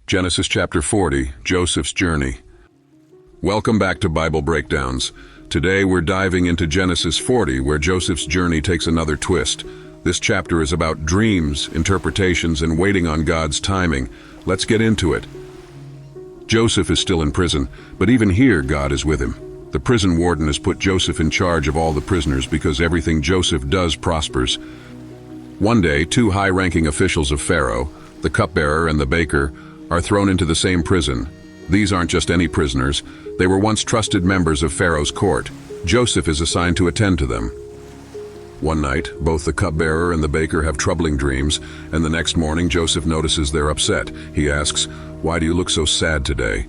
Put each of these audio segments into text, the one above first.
Genesis chapter 40, Joseph's journey. Welcome back to Bible Breakdowns. Today we're diving into Genesis 40, where Joseph's journey takes another twist. This chapter is about dreams, interpretations, and waiting on God's timing. Let's get into it. Joseph is still in prison, but even here God is with him. The prison warden has put Joseph in charge of all the prisoners because everything Joseph does prospers. One day, two high-ranking officials of Pharaoh, the cupbearer and the baker, are thrown into the same prison. These aren't just any prisoners. They were once trusted members of Pharaoh's court. Joseph is assigned to attend to them. One night, both the cupbearer and the baker have troubling dreams, and the next morning Joseph notices they're upset. He asks, "Why do you look so sad today?"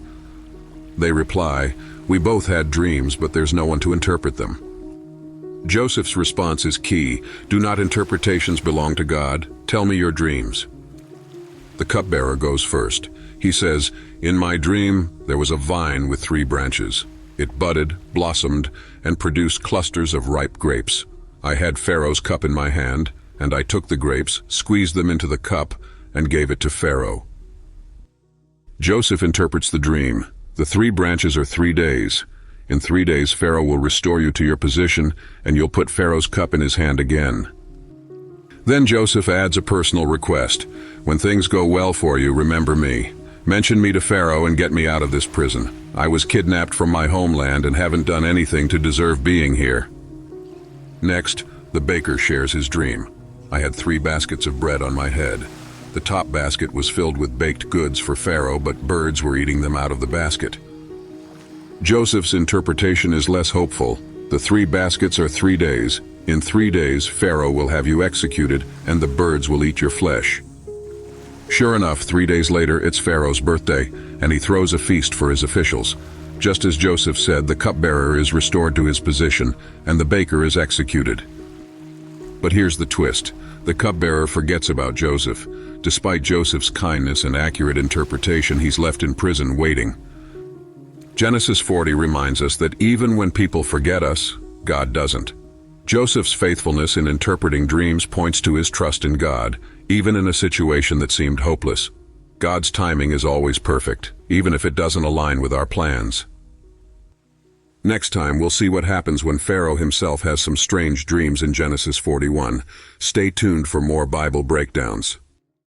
They reply, "We both had dreams, but there's no one to interpret them." Joseph's response is key. "Do not interpretations belong to God? Tell me your dreams." The cupbearer goes first. He says, "In my dream, there was a vine with 3 branches. It budded, blossomed, and produced clusters of ripe grapes. I had Pharaoh's cup in my hand, and I took the grapes, squeezed them into the cup, and gave it to Pharaoh." Joseph interprets the dream. The 3 branches are 3 days. In 3 days, Pharaoh will restore you to your position, and you'll put Pharaoh's cup in his hand again. Then Joseph adds a personal request. "When things go well for you, remember me. Mention me to Pharaoh and get me out of this prison. I was kidnapped from my homeland and haven't done anything to deserve being here." Next, the baker shares his dream. "I had 3 baskets of bread on my head. The top basket was filled with baked goods for Pharaoh, but birds were eating them out of the basket." Joseph's interpretation is less hopeful. The 3 baskets are 3 days. In 3 days, Pharaoh will have you executed, and the birds will eat your flesh. Sure enough, 3 days later, it's Pharaoh's birthday, and he throws a feast for his officials. Just as Joseph said, the cupbearer is restored to his position, and the baker is executed. But here's the twist. The cupbearer forgets about Joseph. Despite Joseph's kindness and accurate interpretation, he's left in prison waiting. Genesis 40 reminds us that even when people forget us, God doesn't. Joseph's faithfulness in interpreting dreams points to his trust in God, even in a situation that seemed hopeless. God's timing is always perfect, even if it doesn't align with our plans. Next time, we'll see what happens when Pharaoh himself has some strange dreams in Genesis 41. Stay tuned for more Bible breakdowns.